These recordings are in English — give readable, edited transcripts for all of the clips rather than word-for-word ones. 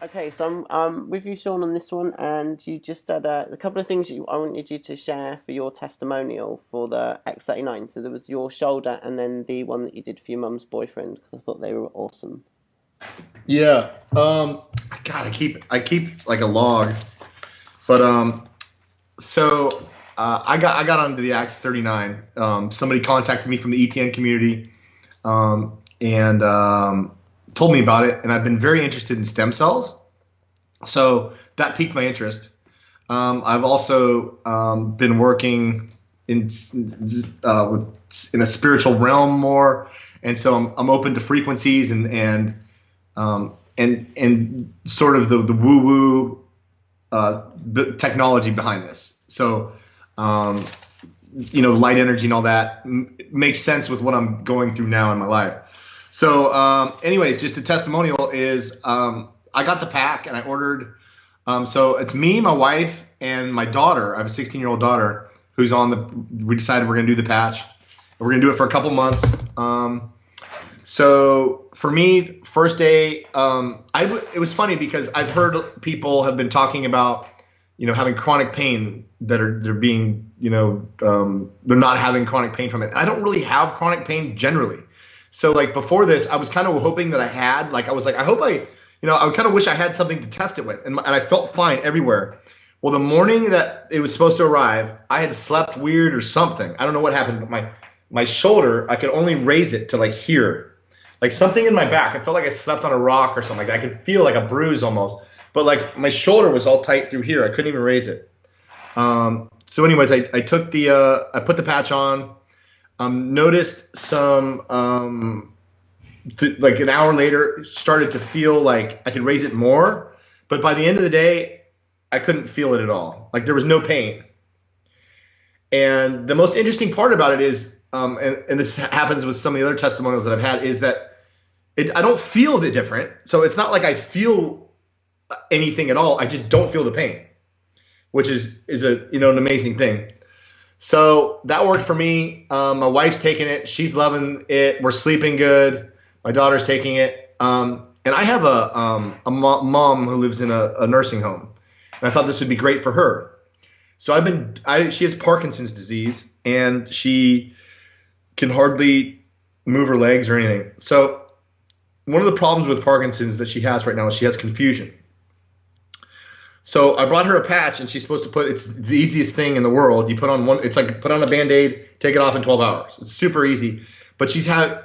Okay, so I'm with you, Sean, on this one, and you just said a couple of things I wanted you to share for your testimonial for the X39. So there was your shoulder, and then the one that you did for your mum's boyfriend, because I thought they were awesome. Yeah. God, I keep like a log, but I got onto the X39. Somebody contacted me from the ETN community, and told me about it, and I've been very interested in stem cells. So that piqued my interest. I've also been working in in a spiritual realm more, and so I'm open to frequencies and sort of the woo woo technology behind this. So light energy and all that makes sense with what I'm going through now in my life. So anyways, just a testimonial is I got the pack and I ordered. So it's me, my wife, and my daughter. I have a 16-year-old daughter who's on the. We decided we're gonna do the patch. We're gonna do it for a couple months. So for me, first day, it was funny because I've heard people have been talking about, having chronic pain they're being, they're not having chronic pain from it. I don't really have chronic pain generally. So like before this, I was kind of hoping that I had, like, I was like, I hope I kind of wish I had something to test it with. And I felt fine everywhere. Well, the morning that it was supposed to arrive, I had slept weird or something. I don't know what happened, but my shoulder, I could only raise it to like here. Like something in my back. I felt like I slept on a rock or something like that. I could feel like a bruise almost. But like my shoulder was all tight through here. I couldn't even raise it. So anyways, I took I put the patch on. Noticed some, like an hour later, started to feel like I could raise it more. But by the end of the day, I couldn't feel it at all. Like there was no pain. And the most interesting part about it is, and this happens with some of the other testimonials that I've had, is that I don't feel it different. So it's not like I feel anything at all. I just don't feel the pain, which is an amazing thing. So that worked for me. My wife's taking it. She's loving it. We're sleeping good. My daughter's taking it. And I have a mom who lives in a nursing home. And I thought this would be great for her. So she has Parkinson's disease, and she can hardly move her legs or anything. So one of the problems with Parkinson's that she has right now is she has confusion. So I brought her a patch, and she's supposed to it's the easiest thing in the world. You put on it's like put on a Band-Aid, take it off in 12 hours. It's super easy. But she has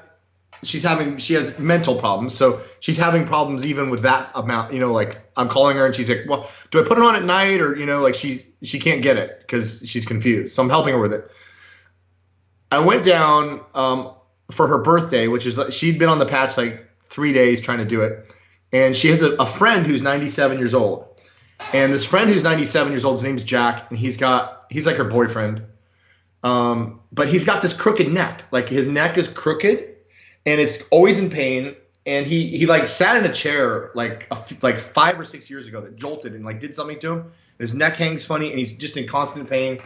mental problems. So she's having problems even with that amount, like I'm calling her and she's like, well, do I put it on at night? Or, like she can't get it because she's confused. So I'm helping her with it. I went down for her birthday, which is, she'd been on the patch like 3 days trying to do it. And she has a friend who's 97 years old. And this friend who's 97 years old, his name's Jack, and he's like her boyfriend. But he's got this crooked neck. Like his neck is crooked and it's always in pain. And he like sat in a chair like 5 or 6 years ago that jolted and like did something to him. His neck hangs funny and he's just in constant pain.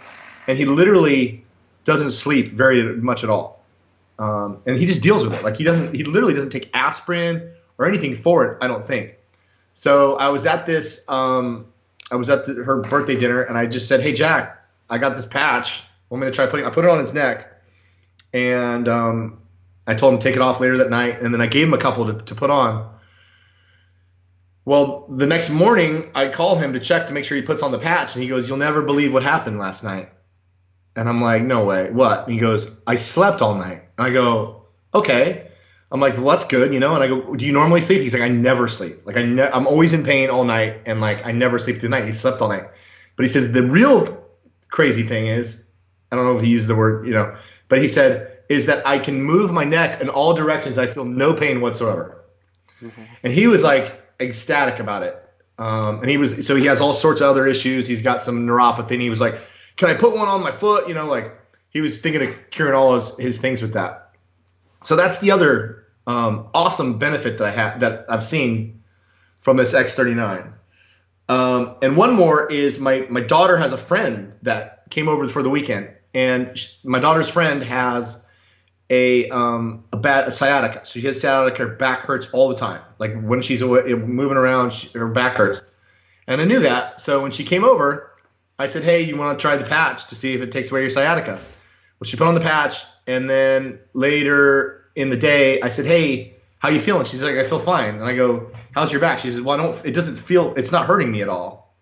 And he literally doesn't sleep very much at all. And he just deals with it. Like he literally doesn't take aspirin or anything for it, I don't think. So I was at her birthday dinner, and I just said, hey, Jack, I got this patch. I'm going to try I put it on his neck, and I told him to take it off later that night, and then I gave him a couple to put on. Well, the next morning, I call him to check to make sure he puts on the patch, and he goes, you'll never believe what happened last night. And I'm like, no way. What? And he goes, I slept all night. And I go, okay. I'm like, well, that's good, And I go, do you normally sleep? He's like, I never sleep. Like I'm always in pain all night, and like I never sleep through the night. He slept all night. But he says the real crazy thing is, I don't know if he used the word, but he said, is that I can move my neck in all directions. I feel no pain whatsoever. Mm-hmm. And he was like ecstatic about it. And he has all sorts of other issues. He's got some neuropathy, and he was like, can I put one on my foot? Like he was thinking of curing all his things with that. So that's the other awesome benefit that I've seen from this X39. And one more is my daughter has a friend that came over for the weekend, and my daughter's friend has a sciatica. So she has sciatica. Her back hurts all the time. Like when she's moving around, her back hurts. And I knew that. So when she came over, I said, hey, you want to try the patch to see if it takes away your sciatica? Well, she put on the patch, and then later in the day, I said, hey, how you feeling? She's like, I feel fine. And I go, how's your back? She says, well, it's not hurting me at all.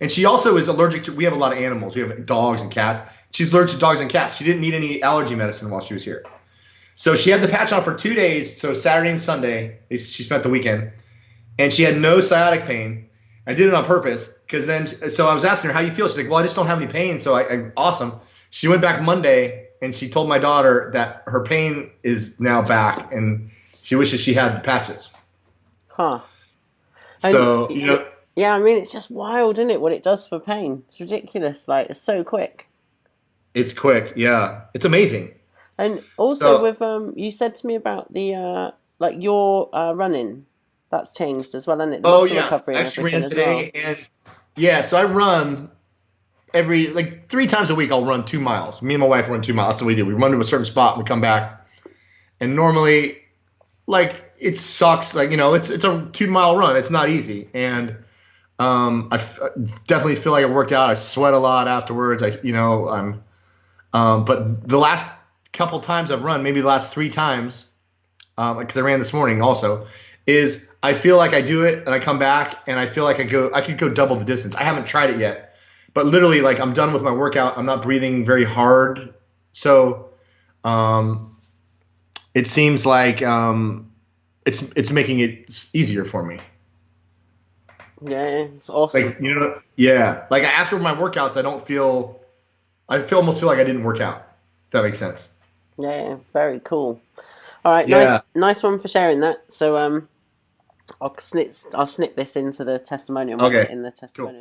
And she also is allergic to, we have a lot of animals. We have dogs and cats. She's allergic to dogs and cats. She didn't need any allergy medicine while she was here. So she had the patch on for 2 days. So Saturday and Sunday, she spent the weekend, and she had no sciatic pain. I did it on purpose because so I was asking her, how you feel? She's like, well, I just don't have any pain. So awesome. She went back Monday, and she told my daughter that her pain is now back, and she wishes she had the patches. Huh. So, Yeah, I mean, it's just wild, isn't it, what it does for pain? It's ridiculous. Like, it's so quick. It's quick. Yeah. It's amazing. And also with, you said to me about the, like your running. That's changed as well, hasn't it? The muscle recovery I and actually everything ran today. as well. And yeah, so I run every, 3 times a week. I'll run 2 miles. Me and my wife run 2 miles. That's what we do. We run to a certain spot and we come back. And normally, it sucks. It's a 2-mile run. It's not easy. And I definitely feel like I worked out. I sweat a lot afterwards. But the last couple times I've run, maybe the last 3 times, because I ran this morning also, is I feel like I do it and I come back and I feel like I could go double the distance. I haven't tried it yet, but literally, I'm done with my workout. I'm not breathing very hard, so it seems like it's making it easier for me. Yeah, it's awesome. After my workouts, I almost feel like I didn't work out. If that makes sense. Yeah, very cool. All right, Yeah. nice one for sharing that. So I'll snip this into the testimonial. Okay. In the testimonial.